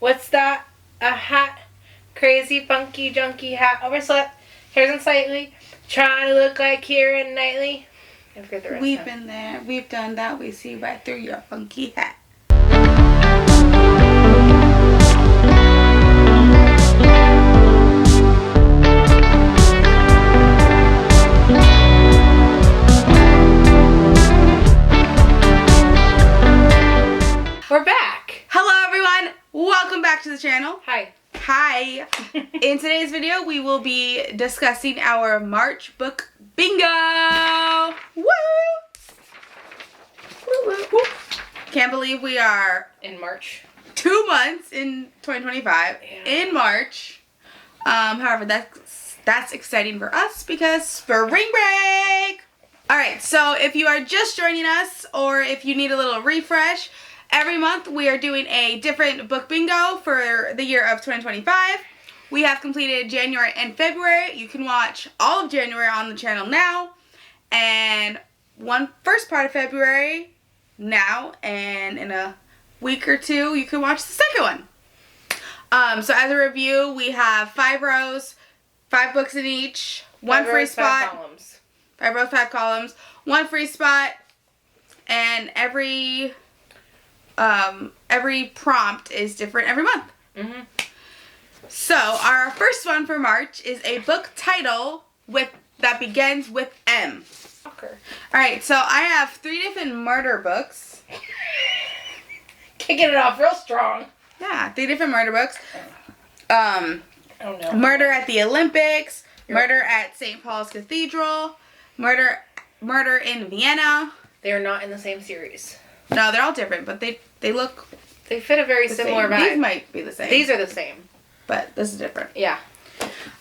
What's that? A hat. Crazy, funky, junky hat. Overslept. Hairs unsightly. Trying to look like Keira Knightley. I forget the rest. We've been there. We've done that. We see right through your funky hat. We're back. Hello, everyone. Welcome back to the channel. Hi. Hi. In today's video, we will be discussing our March book bingo. Woo! Woo, woo, woo. Can't believe we are In March. 2 months in 2025 in March. However, that's exciting for us because spring break. All right, so if you are just joining us or if you need a little refresh, every month we are doing a different book bingo for the year of 2025. We have completed January and February. You can watch all of January on the channel now, and first part of February now, and in a week or two you can watch the second one. So as a review, we have 5 rows, 5 books in each, 1 free spot. 5 columns. 5 rows, 5 columns, 1 free spot, and every prompt is different every month. Mm-hmm. So our first one for March is a book title that begins with M. Fucker. Alright, so I have 3 different murder books. Kicking it off real strong. Yeah, 3 different murder books. Oh no. Murder at the Olympics, Murder at St. Paul's Cathedral, Murder in Vienna. They are not in the same series. No, they're all different, but they look They fit a very the similar same. vibe. These might be the same. These are the same. But this is different. Yeah.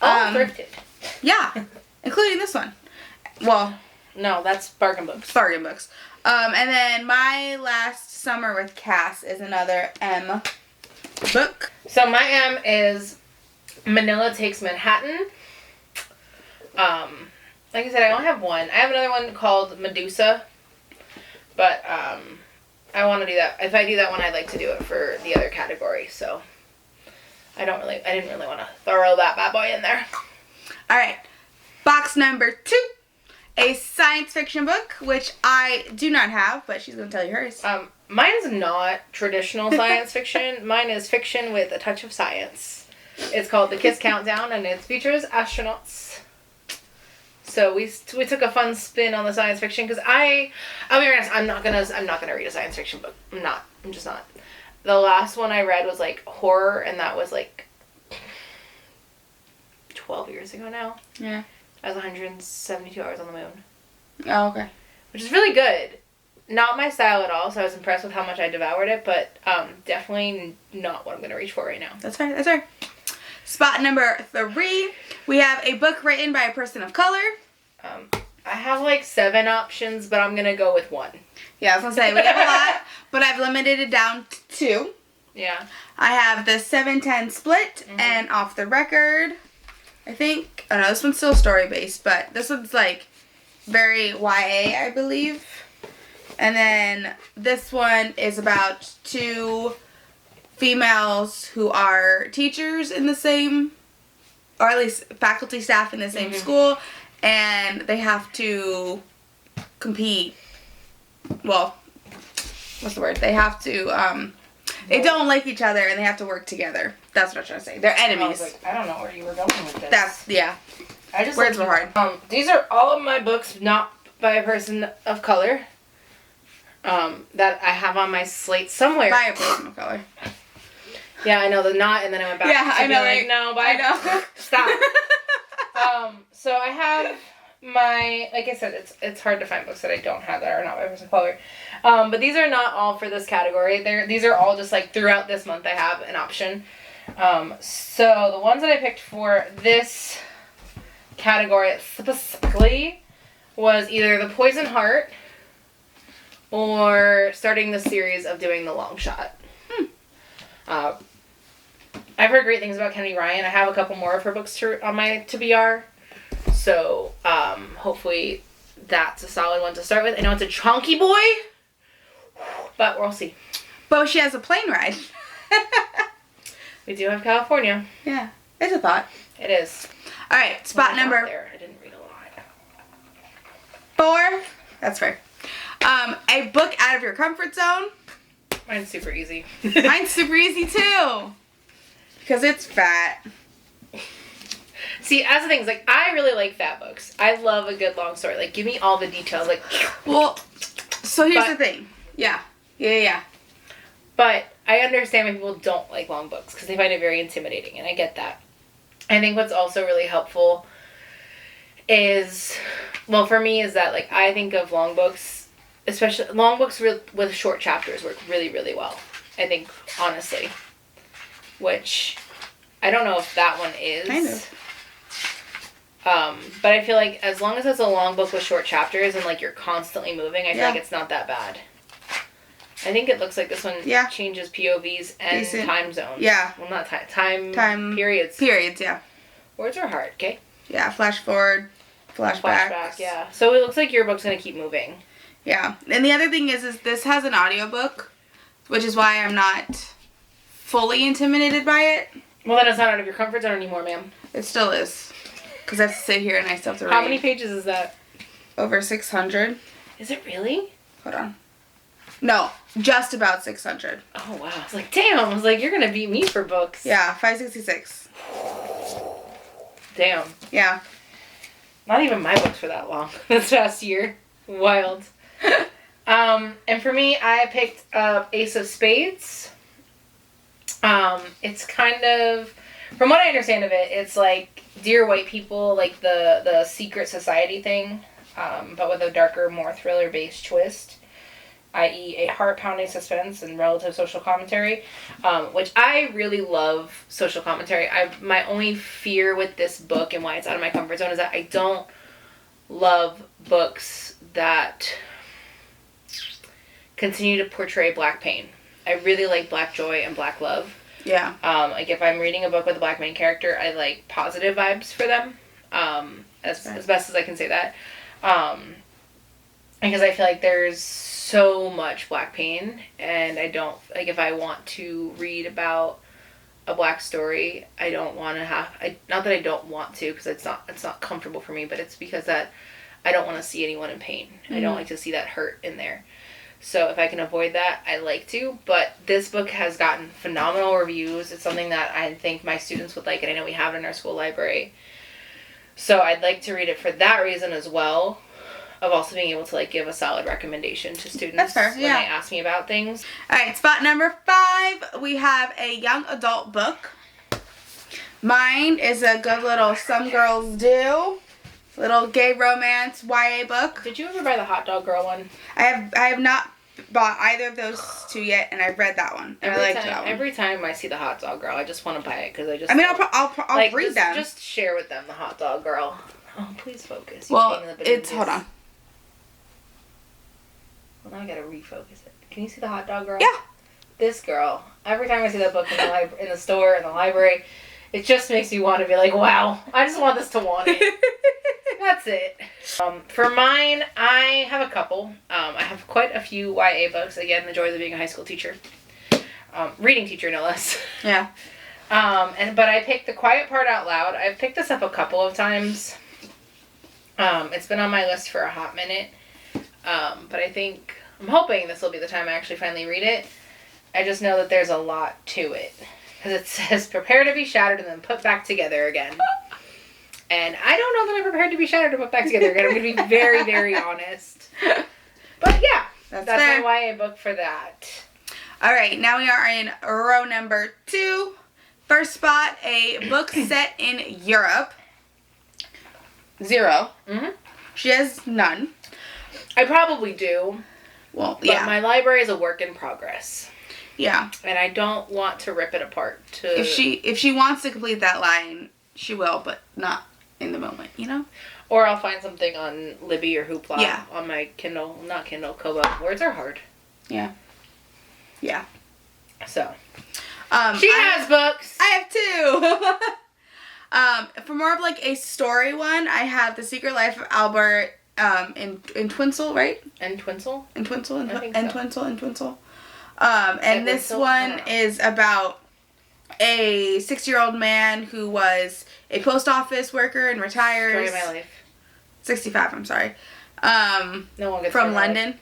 All thrifted. Yeah, including this one. Well, No, that's bargain books. bargain books. And then My Last Summer with Cass is another M book. So my M is Manila Takes Manhattan. Like I said, I only have one. I have another one called Medusa. But I want to do that. If I do that one, I'd like to do it for the other category. So I didn't really want to throw that bad boy in there. All right, box number 2, a science fiction book, which I do not have, but she's gonna tell you hers. Mine's not traditional science fiction. Mine is fiction with a touch of science. It's called The Kiss Countdown, and it features astronauts. So we took a fun spin on the science fiction because I'll be honest, I'm not gonna read a science fiction book. I'm just not. The last one I read was like horror, and that was like 12 years ago now. Yeah. I was 172 Hours on the Moon. Oh, okay. Which is really good. Not my style at all, so I was impressed with how much I devoured it, but definitely not what I'm going to reach for right now. That's fair. That's fair. Spot number 3, we have a book written by a person of color. I have like 7 options, but I'm going to go with 1. Yeah, I was gonna say we have a lot, but I've limited it down to 2. Yeah. I have the 7-10 Split and Off the Record. I think. Oh no, this one's still story based, but this one's like very YA, I believe. And then this one is about 2 females who are teachers in the same, or at least faculty staff in the same school, and they have to compete. Well, what's the word? They have to, they don't like each other and they have to work together. That's what I'm trying to say. They're enemies. I don't know where you were going with this. Yeah. I just Words were hard. These are all of my books not by a person of color. That I have on my slate somewhere. By a person of color. Yeah, I know the not, and then I went back. Yeah, to I know. Like, no, but I know. Stop. So I have my, like I said, it's hard to find books that I don't have that are not by a person of color. But these are not all for this category. These are all just like throughout this month I have an option. So the ones that I picked for this category specifically was either The Poison Heart or starting the series of doing The Long Shot. I've heard great things about Kennedy Ryan. I have a couple more of her books on my TBR. So, hopefully that's a solid one to start with. I know it's a chunky boy, but we'll see. But she has a plane ride. We do have California. Yeah. It's a thought. It is. All right. Spot When I got number there, I didn't read a lot. 4. That's fair. A book out of your comfort zone. Mine's super easy. Mine's super easy too. Because it's fat. See, as the things, like, I really like fat books. I love a good long story. Like, give me all the details. Like, Well, so here's the thing. Yeah. Yeah. But I understand when people don't like long books because they find it very intimidating, and I get that. I think what's also really helpful is, well, for me, is that, like, I think of long books, especially long books with short chapters work really, really well. I think, honestly. Which, I don't know if that one is. Kind of. But I feel like as long as it's a long book with short chapters and, like, you're constantly moving, I feel like it's not that bad. I think it looks like this one changes POVs and time zones. Yeah. Well, not time periods. Periods, yeah. Words are hard, okay? Yeah, flash forward, flashback. Yeah. So it looks like your book's going to keep moving. Yeah. And the other thing is this has an audiobook, which is why I'm not fully intimidated by it. Well, then it's not out of your comfort zone anymore, ma'am. It still is. Because I have to sit here and I still have to read. How many pages is that? Over 600. Is it really? Hold on. No, just about 600. Oh, wow. I was like, damn. I was like, you're going to beat me for books. Yeah, 566. Damn. Yeah. Not even my books for that long this past year. Wild. And for me, I picked up Ace of Spades. It's kind of, from what I understand of it, it's like Dear White People, like the secret society thing, but with a darker, more thriller-based twist, i.e. a heart-pounding suspense and relative social commentary, which I really love social commentary. My only fear with this book and why it's out of my comfort zone is that I don't love books that continue to portray black pain. I really like black joy and black love. Yeah. Like if I'm reading a book with a black main character, I like positive vibes for them. As best as I can say that. Because I feel like there's so much black pain, and I don't, like, if I want to read about a black story, I don't want to not that I don't want to, because it's not comfortable for me, but it's because that I don't want to see anyone in pain. Mm-hmm. I don't like to see that hurt in there. So if I can avoid that, I like to. But this book has gotten phenomenal reviews. It's something that I think my students would like, and I know we have it in our school library. So I'd like to read it for that reason as well, of also being able to, like, give a solid recommendation to students when they ask me about things. All right, spot number 5, we have a young adult book. Mine is a good little Some Girls Do, little gay romance YA book. Did you ever buy the Hot Dog Girl one? I have not bought either of those two yet, and I've read that one. And I liked that one. Every time I see the Hot Dog Girl, I just want to buy it because I just. I mean, I'll like, read them. Just share with them the Hot Dog Girl. Oh, please focus. Well, it's hold on. Well, now I gotta refocus it. Can you see the Hot Dog Girl? Yeah. This girl. Every time I see that book in the store, in the library, it just makes me want to be like, wow, I just want this to want it. That's it. For mine, I have a couple. I have quite a few YA books. Again, the joys of being a high school teacher. Reading teacher, no less. Yeah. But I picked The Quiet Part Out Loud. I've picked this up a couple of times. It's been on my list for a hot minute. But I'm hoping this will be the time I actually finally read it. I just know that there's a lot to it. Because it says, prepare to be shattered and then put back together again. And I don't know that I'm prepared to be shattered and put back together again. I'm going to be very, very honest. But yeah, that's my YA book for that. All right, now we are in row number 2. First spot, a book set in Europe. 0. Mm-hmm. She has none. I probably do. Well, but my library is a work in progress. Yeah. And I don't want to rip it apart. If she wants to complete that line, she will, but not in the moment, you know? Or I'll find something on Libby or Hoopla on my Kindle. Not Kindle, Kobo. Words are hard. Yeah. Yeah. So. She has books. I have 2. For more of like a story one, I have The Secret Life of Albert in Twinsel, right? And Twinsel? In Twinsel. I think so. Twinsel. And this one is about a 60-year-old man who was a post office worker and retires. Story of my life. 65, I'm sorry. No one gets From London.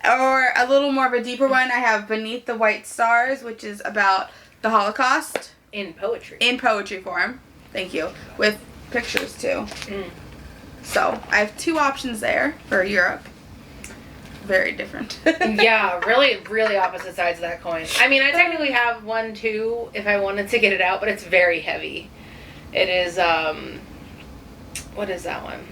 Or a little more of a deeper one, I have Beneath the White Stars, which is about the Holocaust. In poetry. In poetry form. Thank you. With pictures, too. Mm. So, I have 2 options there for Europe. Very different. Yeah, really, really opposite sides of that coin. I mean, I technically have one too if I wanted to get it out, but it's very heavy. It is, what is that one?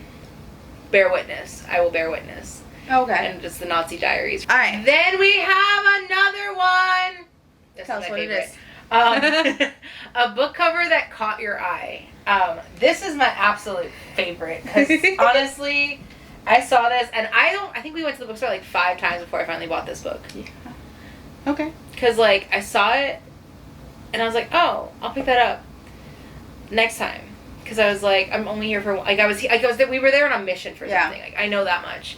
Bear Witness. I Will Bear Witness. Okay. And just the Nazi Diaries. Alright. Then we have another one. This Tell is us my what it favorite. is. A book cover that caught your eye. This is my absolute favorite because honestly, I saw this and I think we went to the bookstore like 5 times before I finally bought this book. Yeah. Okay. Because like I saw it and I was like, oh, I'll pick that up next time. Because I was like, I'm only here for like we were there on a mission for something. Like I know that much.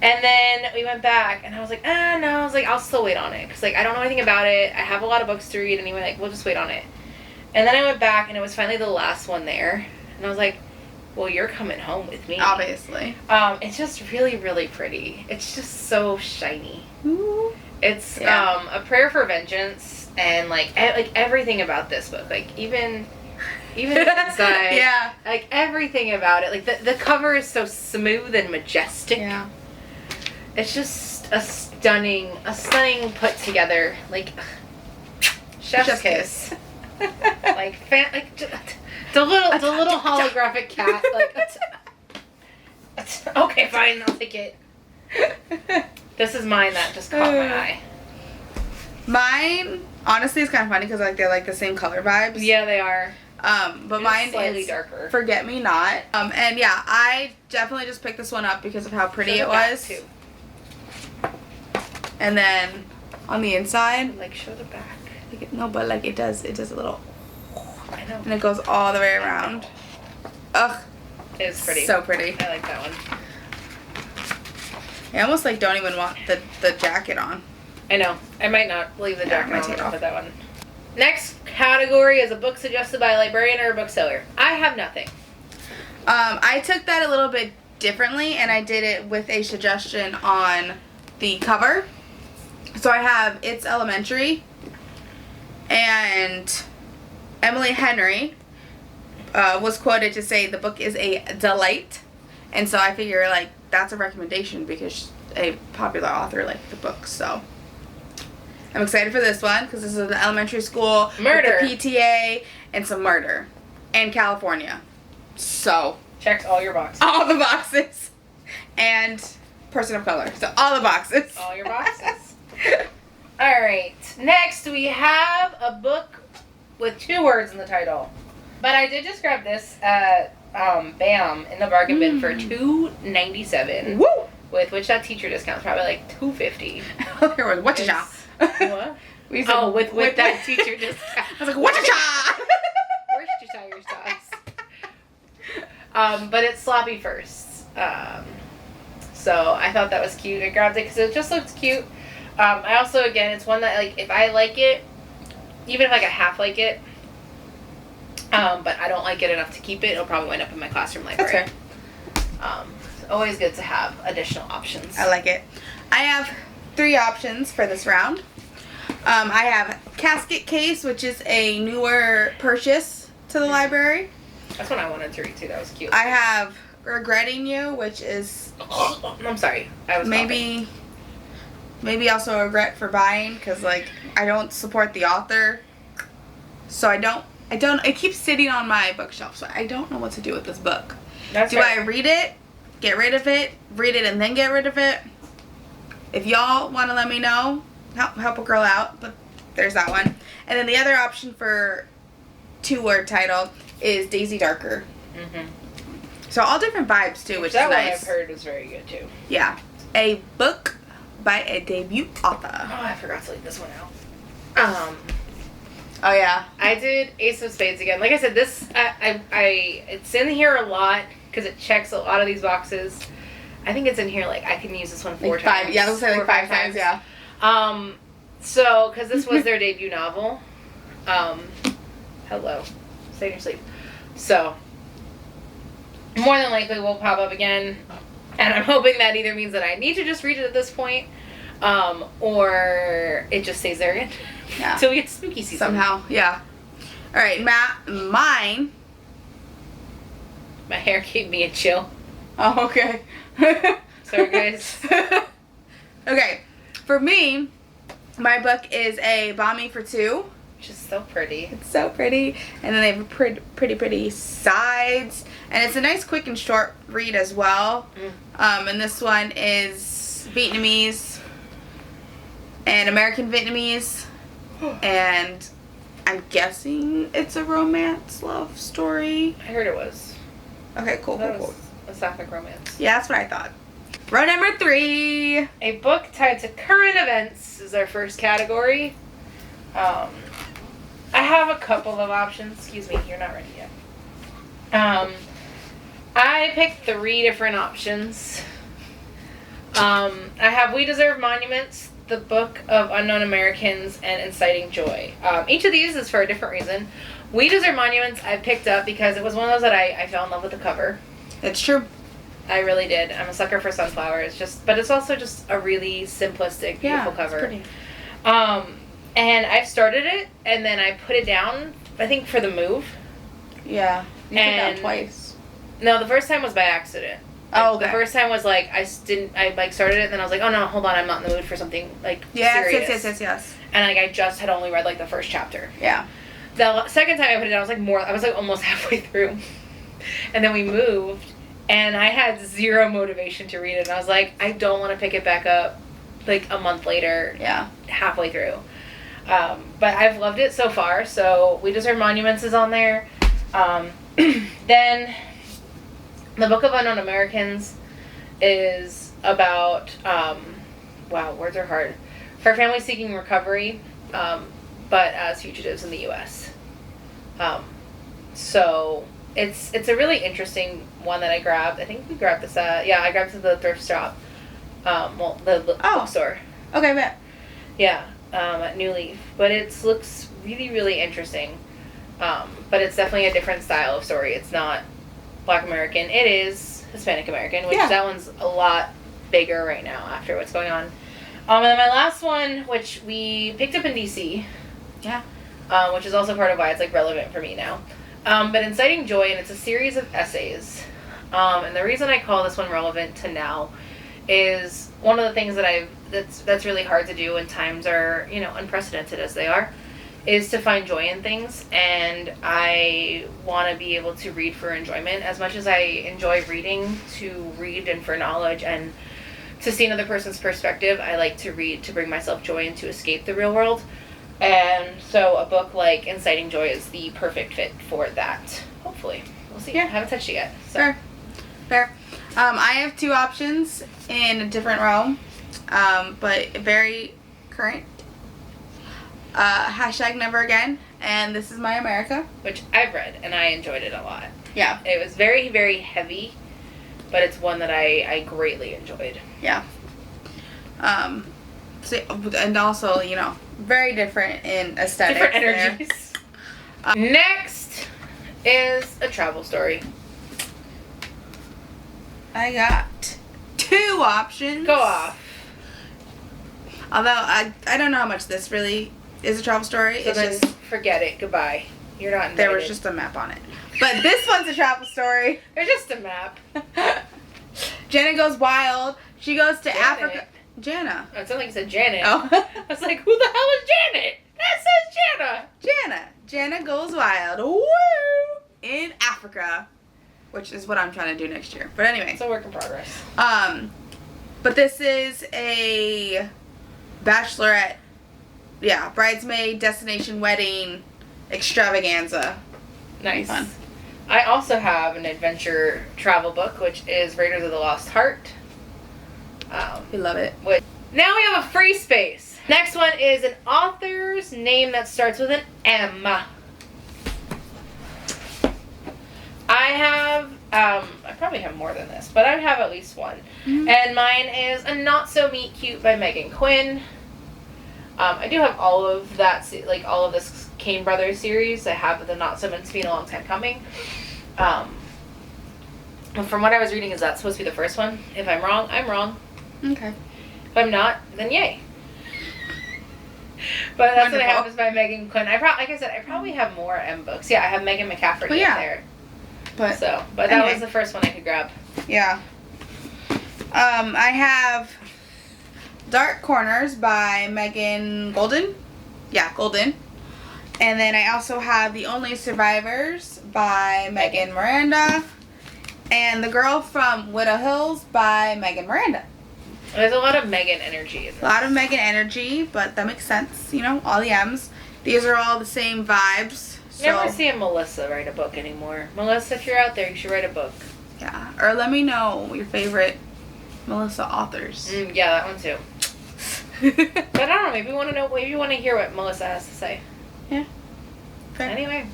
And then we went back, and I was like, no. I was like, I'll still wait on it. Because, like, I don't know anything about it. I have a lot of books to read, and he went, like, we'll just wait on it. And then I went back, and it was finally the last one there. And I was like, well, you're coming home with me. Obviously. It's just really, really pretty. It's just so shiny. Ooh. It's A Prayer for Vengeance, and, like everything about this book. Like, even inside. Yeah. Like, everything about it. Like, the cover is so smooth and majestic. Yeah. It's just a stunning put together, like chef's kiss. Like the little holographic cat. Like okay, fine, I'll take it. This is mine that just caught my eye. Mine, honestly, is kind of funny because like they're like the same color vibes. Yeah, they are. But mine slightly is darker. Forget Me Not. And yeah, I definitely just picked this one up because of how pretty it was. Too. And then on the inside, Like show the back. no, but like it does a little, I know. and it goes all the way around. Ugh, It's pretty. so pretty. I like that one. I almost like don't even want the jacket on. I know. I might not leave the Yeah, jacket I might on take it and off. put that one. Next category is a book suggested by a librarian or a bookseller. I have nothing. I took that a little bit differently, and I did it with a suggestion on the cover. So I have It's Elementary, and Emily Henry was quoted to say the book is a delight, and so I figure like that's a recommendation because a popular author liked the book. So I'm excited for this one because this is an elementary school Murder. with the PTA and some murder in California. So Checks all your boxes. all the boxes and person of color. So all the boxes. All your boxes. Alright. Next we have a book with 2 words in the title. But I did just grab this at BAM in the bargain bin for $2.97. Woo! With which that teacher discount's probably like $2.50. There was what It's- What? We said, Oh, with that teacher discount. I was like, what Where's your sauce? But it's sloppy first. So I thought that was cute. I grabbed it because it just looks cute. I also, again, it's one that, like, if I like it, even if, like, I half like it, but I don't like it enough to keep it, it'll probably wind up in my classroom library. That's It's always good to have additional options. I like it. I have 3 options for this round. I have Casket Case, which is a newer purchase to the library. That's one I wanted to read, too. That was cute. I have Regretting You, which is I'm sorry. I was coughing. maybe also a regret for buying because like I don't support the author, so I don't. It keeps sitting on my bookshelf, so I don't know what to do with this book. That's Do right. I read it, get rid of it, read it and then get rid of it? If y'all want to let me know, help a girl out. But there's that one, and then the other option for 2-word title is Daisy Darker. Mm-hmm. So all different vibes too, which That is one nice. I've heard is very good, too. Yeah. A book by a debut author. Oh, I forgot to leave this one out. Oh yeah. I did Ace of Spades again. Like I said, this it's in here a lot because it checks a lot of these boxes. I think it's in here like I can use this one 4 Like 5. times. Yeah, I was gonna say 4 like or 5 times. Yeah. So, because this was their debut novel. Hello. Stay in your sleep. So, more than likely will pop up again. And I'm hoping that either means that I need to just read it at this point, or it just stays there again. Yeah. Until we get to spooky season. Somehow, yeah. Alright, mine. My hair gave me a chill. Oh, okay. Sorry, guys. Okay, for me, my book is a Bomb Me for Two. Which is so pretty. It's so pretty. And then they have pretty sides. And it's a nice, quick, and short read as well. And this one is Vietnamese and American Vietnamese. And I'm guessing it's a romance love story. I heard it was. Okay, cool. A sapphic romance. Yeah, that's what I thought. Row number 3. A book tied to current events is our first category. I have a couple of options. Excuse me, you're not ready yet. I picked 3 different options. I have We Deserve Monuments, The Book of Unknown Americans, and Inciting Joy. Each of these is for a different reason. We Deserve Monuments I picked up because it was one of those that I fell in love with the cover. It's true. I really did. I'm a sucker for sunflowers. But it's also just a really simplistic, beautiful cover. It's pretty. And I've started it, and then I put it down, I think, for the move. Yeah. You put it And- down twice. No, the first time was by accident. Oh, okay. The first time was like, I started it, and then I was like, oh no, hold on, I'm not in the mood for something, like, serious. Yes. And, like, I just had only read, like, the first chapter. Yeah. The second time I put it down, I was, like, almost halfway through. And then we moved, and I had zero motivation to read it, and I was like, I don't want to pick it back up, like, a month later. Yeah. Halfway through. But I've loved it so far, so We Deserve Monuments is on there. Then The Book of Unknown Americans is about, wow, words are hard. Her family seeking recovery, but as fugitives in the U.S. So it's a really interesting one that I grabbed. I think we grabbed this I grabbed it at the thrift shop. The bookstore. Okay, bet. Yeah, at New Leaf. But it looks really, really interesting. But it's definitely a different style of story. It's not Black American. It is Hispanic American, which that one's a lot bigger right now after what's going on. And then my last one, which we picked up in DC. Yeah. Which is also part of why it's, like, relevant for me now. But Inciting Joy, and it's a series of essays. And the reason I call this one relevant to now is one of the things that that's really hard to do when times are, unprecedented as they are, is to find joy in things. And I want to be able to read for enjoyment as much as I enjoy reading, to read and for knowledge and to see another person's perspective. I like to read to bring myself joy and to escape the real world. And so a book like Inciting Joy is the perfect fit for that. Hopefully. We'll see. Yeah. I haven't touched it yet. So. Fair. I have 2 options in a different realm, but very current. Hashtag Never Again, and This Is My America. Which I've read, and I enjoyed it a lot. Yeah. It was very, very heavy, but it's one that I greatly enjoyed. Yeah. So, and also, very different in aesthetics. Different energies. Next is a travel story. I got 2 options. Go off. Although, I don't know how much this really is a travel story. So it's then just, forget it. Goodbye. You're not invited. there was just a map on it. But this one's a travel story. There's just a map. Janet Goes Wild. She goes to Janet. Africa. Jana. Oh, it sounded like you said Janet. Oh. I was like, who the hell is Janet? That says Jana. Jana Goes Wild. Woo! In Africa. Which is what I'm trying to do next year. But anyway. It's a work in progress. But this is a bachelorette, bridesmaid, destination wedding, extravaganza. Nice. Fun. I also have an adventure travel book, which is Raiders of the Lost Heart. We love it. Now we have a free space. Next one is an author's name that starts with an M. I probably have more than this, but I have at least one. Mm-hmm. And mine is A Not So Meet Cute by Megan Quinn. I do have all of that, like all of this Kane Brothers series. I have the Not So Meant to Be in a Long Time Coming. From what I was reading, is that supposed to be the first one? If I'm wrong, I'm wrong. Okay. If I'm not, then yay. But that's Wonderful. what I have is by Megan Quinn. Like I said, I probably have more M books. Yeah, I have Megan McCafferty yeah. up there. But That anyway. was the first one I could grab. Yeah. I have Dark Corners by Megan Golden. Yeah, Golden. And then I also have The Only Survivors by Megan Miranda. And The Girl from Widow Hills by Megan Miranda. There's a lot of Megan energy in this. A lot of Megan energy, but that makes sense. You know, all the M's. These are all the same vibes. So, Never seeing Melissa write a book anymore. Melissa, if you're out there, you should write a book. yeah. Or let me know your favorite Melissa authors. Yeah, that one too. But I don't know. Maybe you want to hear what Melissa has to say. Yeah. Okay.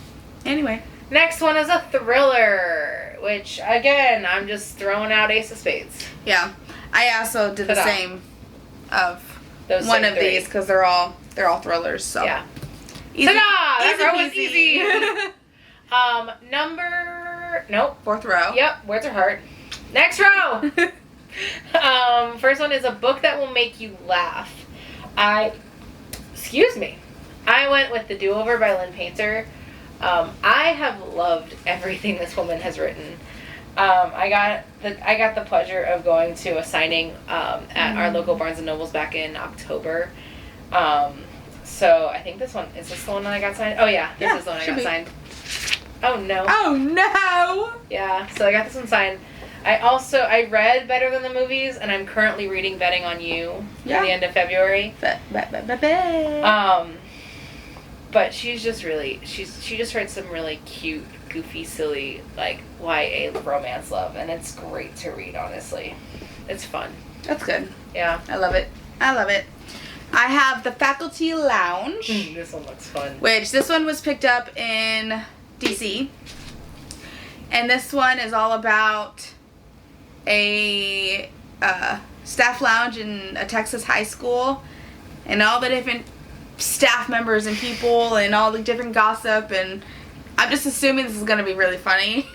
Anyway, next one is a thriller, which again, I'm just throwing out Ace of Spades. Yeah. I also did the Ta-da. same of Those one same of three. these because they're all thrillers. So Yeah. easy, Ta-da! That row was easy. Nope. Fourth row. Yep. Words are hard. Next row. First one is a book that will make you laugh. Excuse me. I went with The Do-Over by Lynn Painter. I have loved everything this woman has written. I got the pleasure of going to a signing at our local Barnes and Nobles back in October. So I think is this the one that I got signed? Oh yeah, this is the one I got signed. Oh no. Oh no. Yeah, so I got this one signed. I read Better Than the Movies, and I'm currently reading Betting on You at the end of February. But she's just really, she just writes some really cute, goofy, silly, like, YA romance love, and it's great to read, honestly. It's fun. That's good. Yeah. I love it. I have The Faculty Lounge, This one looks fun. which this one was picked up in DC. And this one is all about a staff lounge in a Texas high school and all the different staff members and people and all the different gossip, and I'm just assuming this is going to be really funny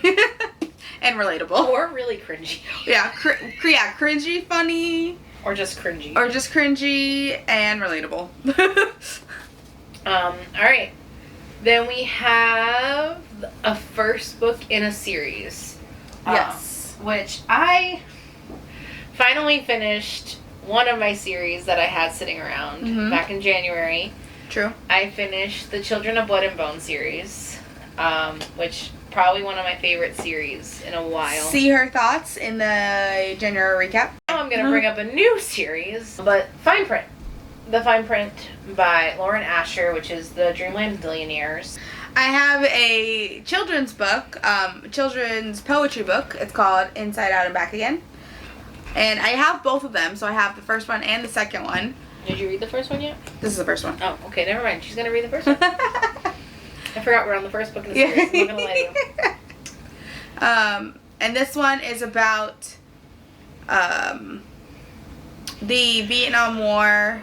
and relatable. Or really cringy. Yeah, cringy, funny, Or just cringy. or just cringy and relatable. Alright. Then we have a first book in a series. Yes. Which I finally finished one of my series that I had sitting around back in January. True. I finished the Children of Blood and Bone series, which probably one of my favorite series in a while. See her thoughts in the January recap. Now I'm going to bring up a new series, but Fine Print. The Fine Print by Lauren Asher, which is the Dreamland Billionaires. I have a children's book, children's poetry book. It's called Inside Out and Back Again. And I have both of them, so I have the first one and the second one. Did you read the first one yet? This is the first one. Oh, okay, never mind. She's going to read the first one. I forgot we're on the first book in the series. I'm not going to lie to you. And this one is about the Vietnam War,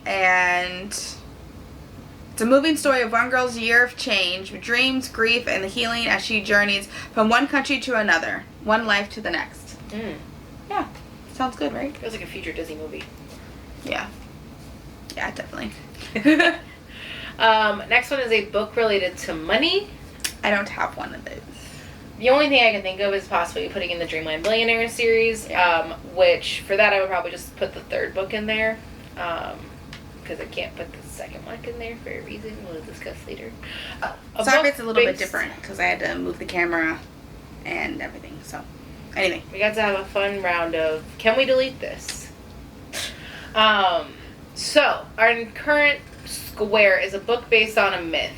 and it's a moving story of one girl's year of change, dreams, grief, and the healing as she journeys from one country to another, one life to the next. Yeah, sounds good, right? Feels like a future Disney movie. Yeah. Yeah, definitely. Next one is a book related to money. I don't have one of those. The only thing I can think of is possibly putting in the Dreamland Billionaires series, which for that I would probably just put the third book in there, because I can't put the second one in there for a reason we'll discuss later. Sorry if it's a little bit different because I had to move the camera and everything. So, anyway. We got to have a fun round of, can we delete this? So, our current square is a book based on a myth,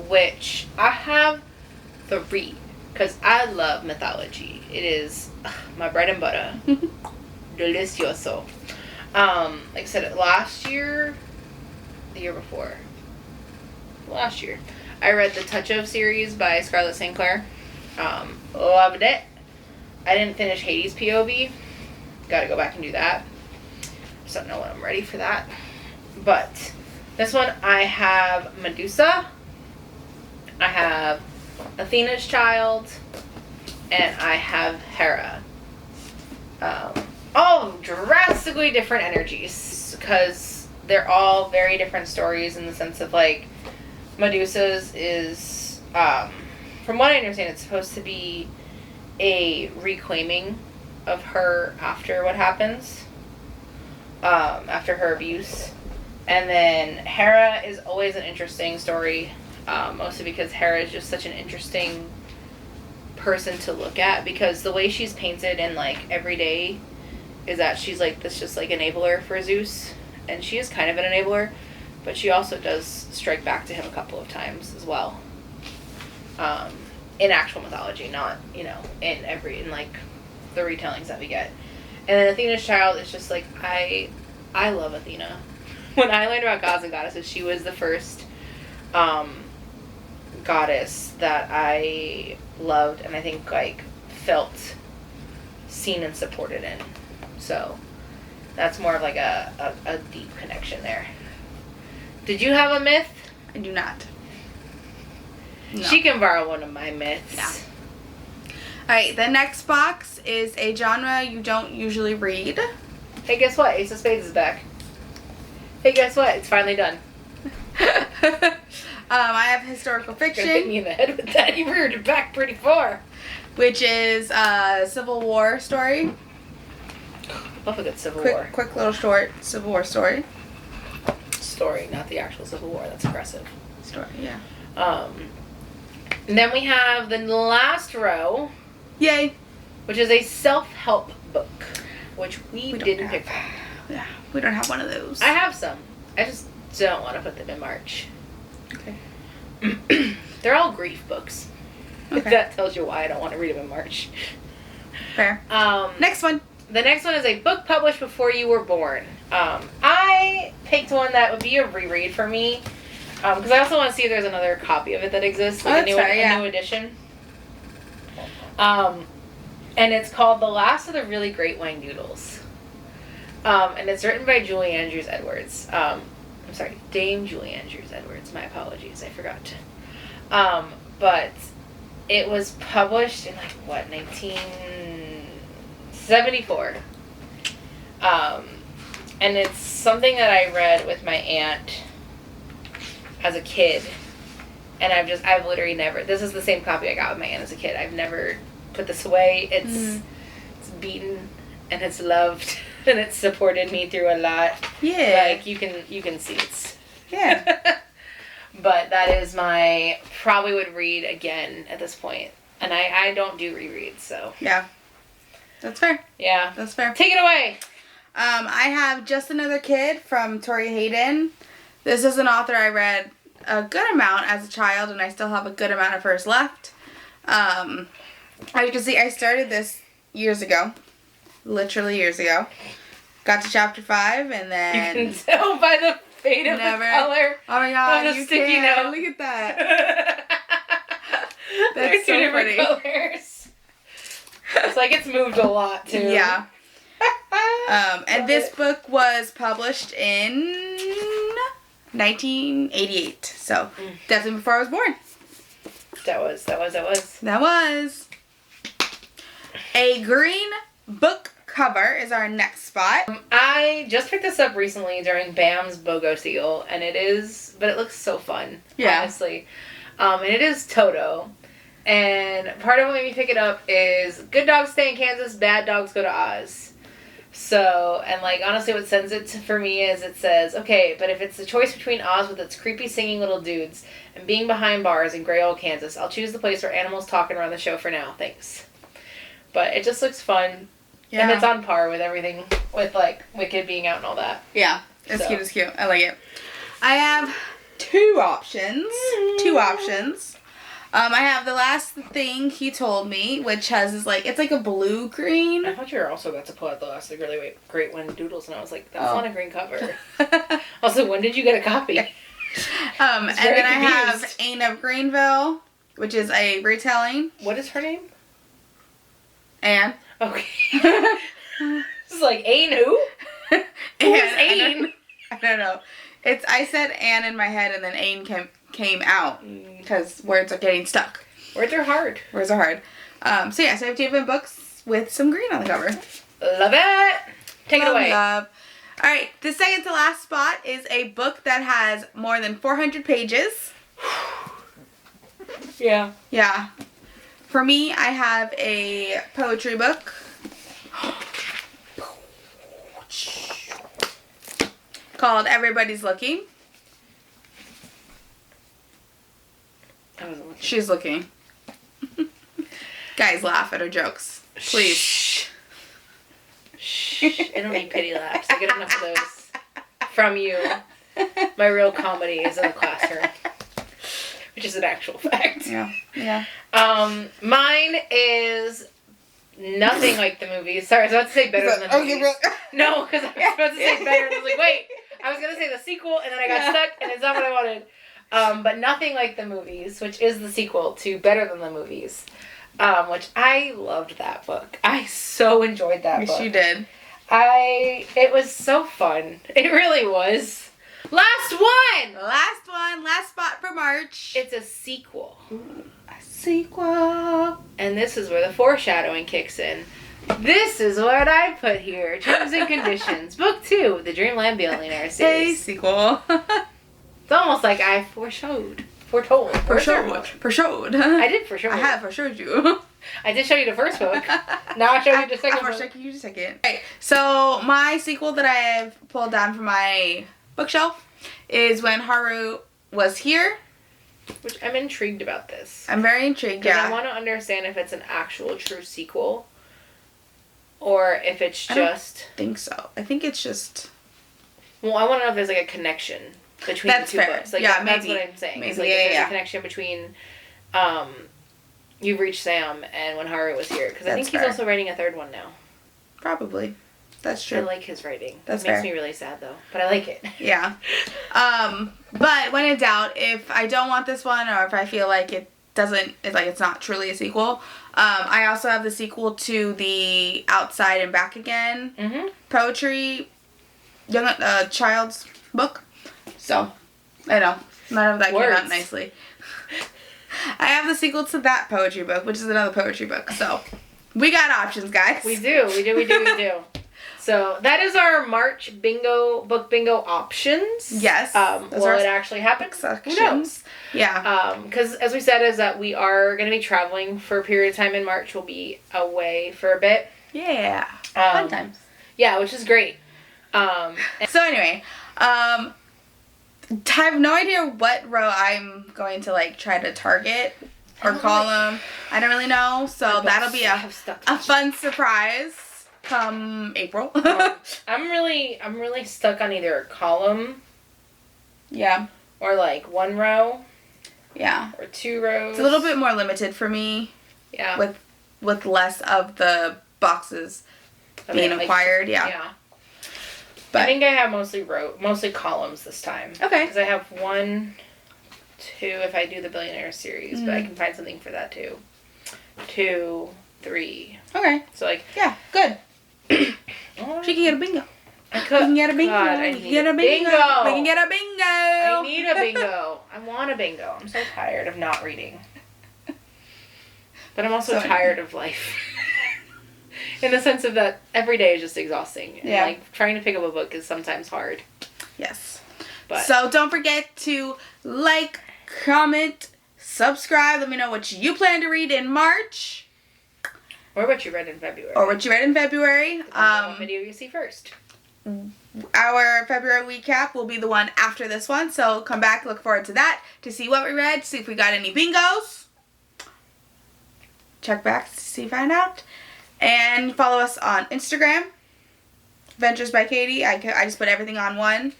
which I have 3, because I love mythology. It is my bread and butter. Delicioso. Like I said, the year before, last year, I read the Touch of series by Scarlett St. Clair. Loved it. I didn't finish Hades POV. Gotta go back and do that. Just don't know when I'm ready for that. But This one I have Medusa. I have Athena's Child. And I have Hera. All drastically different energies. Because they're all very different stories in the sense of, like, Medusa's is, from what I understand, it's supposed to be a reclaiming of her after what happens. After her abuse. And then Hera is always an interesting story. Mostly because Hera is just such an interesting person to look at, because the way she's painted in, like, every day is that she's like this just like enabler for Zeus, and she is kind of an enabler, but she also does strike back to him a couple of times as well, in actual mythology, not, you know, in like the retellings that we get. And then Athena's Child is just like, I love Athena. When I learned about gods and goddesses, she was the first goddess that I loved, and I think, like, felt seen and supported in. So that's more of like a deep connection there. Did you have a myth? I do not. No. She can borrow one of my myths. Yeah. Alright, the next box is a genre you don't usually read. Hey, guess what? Ace of Spades is back. Hey, guess what? It's finally done. I have historical fiction. Hit me in the head with that. You reared it back pretty far. Which is a Civil War story. Love a good Civil War. Quick little short Civil War story. Story, not the actual Civil War. That's aggressive. Story, yeah. And then we have the last row. Yay. Which is a self-help book. Which we didn't pick from. Yeah, we don't have one of those. I have some. I just don't want to put them in March. Okay. They're all grief books. Okay. That tells you why I don't want to read them in March. Fair. Next one. The next one is a book published before you were born. I picked one that would be a reread for me. Because I also want to see if there's another copy of it that exists. Like a new edition. And it's called The Last of the Really Great Whangdoodles. And it's written by Julie Andrews Edwards. I'm sorry, Dame Julie Andrews Edwards. My apologies, I forgot. But it was published in, like, what, 1974. And it's something that I read with my aunt as a kid. And I've literally never, this is the same copy I got with my aunt as a kid. I've never put this away. It's beaten and it's loved and it's supported me through a lot. Yeah. Like, you can see it's. Yeah. But that is my, probably would read again at this point. And I don't do rereads, so. Yeah. That's fair. Yeah. That's fair. Take it away. I have Just Another Kid from Tori Hayden. This is an author I read a good amount as a child, and I still have a good amount of hers left. As you can see, I started this years ago. Literally years ago. Got to chapter 5, and then... You can tell by the fade of the color. Oh my god, on the sticky note. Look at that. That's so two different funny. colors. It's like it's moved a lot, too. Yeah. And this book was published in 1988. So, definitely before I was born. That was. That was. A green book cover is our next spot. I just picked this up recently during BAM's BOGO sale, and but it looks so fun, honestly. And it is Toto. And part of what made me pick it up is good dogs stay in Kansas, bad dogs go to Oz. So, and, like, honestly what sends it for me is it says, okay, but if it's the choice between Oz with its creepy singing little dudes and being behind bars in gray old Kansas, I'll choose the place where animals talk and run the show for now, thanks. But it just looks fun. Yeah. And it's on par with everything, with, like, Wicked being out and all that. Yeah, it's cute, it's cute. I like it. I have two options. I have The Last Thing He Told Me, which has this, like, it's like a blue-green. I thought you were also about to pull out The Last of the Really Great Whangdoodles, and I was like, that's not a green cover. Also, when did you get a copy? And then I have Anne of Greenville, which is a retelling. What is her name? Anne. Okay. It's like, Anne who? Who is Anne? I don't know. I said Anne in my head and then Ain came out because words are getting stuck. Words are hard. Words are hard. So I have different books with some green on the cover. Love it. Take it away. Love. All right, the second to last spot is a book that has more than 400 pages. Yeah. Yeah. For me, I have a poetry book called Everybody's Looking. I wasn't looking. She's looking. Guys, laugh at her jokes. Please. Shh. I don't need pity laughs. I get enough of those from you. My real comedy is in the classroom, which is an actual fact. Yeah. Yeah. Mine is nothing like the movies. Sorry, I was about to say better than the movies. No, because I was about to say better, and I was like, wait. I was gonna say the sequel, and then I got stuck, and it's not what I wanted. But nothing like the movies, which is the sequel to Better Than the Movies. Which I loved that book. I so enjoyed that book. Yes, you did. It was so fun. It really was. Last one! Last spot for March. It's a sequel. A sequel. And this is where the foreshadowing kicks in. This is what I put here. Terms and Conditions. Book 2, The Dreamland Billionaire A series. sequel. It's almost like I foretold. For showed. I did for sure. I have for showed you. I did show you the first book. Now I show you the second book. I'll you the second. Okay, so my sequel that I have pulled down from my bookshelf is When Haru Was Here. Which I'm intrigued about this. I'm very intrigued, Because yeah. I want to understand if it's an actual true sequel. Or if it's I don't just... think so. I think it's just... Well, I want to know if there's like a connection between That's the two fair. books. Like, Yeah, that's maybe. what I'm saying. Maybe, It's like yeah, if there's yeah. a connection between You've Reached Sam and When Haru Was Here. Because I think That's he's fair. also writing a third one now. Probably. That's I true. like his writing. That's It makes fair. me really sad though. But I like it. Yeah. But when in doubt, if I don't want this one or if I feel like it's not truly a sequel, I also have the sequel to the Outside and Back Again Mm-hmm. poetry child's book. So, I know. None of that came out Words. nicely. I have the sequel to that poetry book, which is another poetry book. So, we got options, guys. We do. So that is our March book bingo options. Yes. Will it actually happen? Who knows? Yeah. Because as we said, is that we are going to be traveling for a period of time in March. We'll be away for a bit. Yeah. Fun times. Yeah, which is great. So anyway, I have no idea what row I'm going to try to target or column. I don't really know. So that'll be a fun surprise come April. I'm really stuck on either a column. Yeah. Or one row. Yeah. Or 2 rows. It's a little bit more limited for me. Yeah. With less of the boxes being acquired. Yeah. But I think I have mostly columns this time. Okay. Because I have 1, 2 if I do the Billionaire series, but I can find something for that too. 2, 3. Okay. So yeah, good. She oh, can get a bingo. I could. We can get a bingo. God, I We can need get a a bingo. bingo. We can get a bingo. I need a bingo. I want a bingo. I'm so tired of not reading. But I'm also tired of life. In the sense of that every day is just exhausting. And trying to pick up a book is sometimes hard. Yes. But so don't forget to comment, subscribe. Let me know what you plan to read in March. Or what you read in February. What video you see first. Our February recap will be the one after this one. So come back, look forward to that, to see what we read, see if we got any bingos. Check back to see, find out. And follow us on Instagram, Ventures by Katie. I just put everything on one.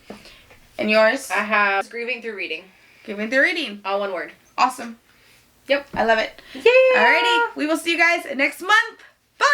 And yours? I have Grieving Through Reading. Grieving Through Reading. All one word. Awesome. Yep. I love it. Yeah. Alrighty. We will see you guys next month. Bye.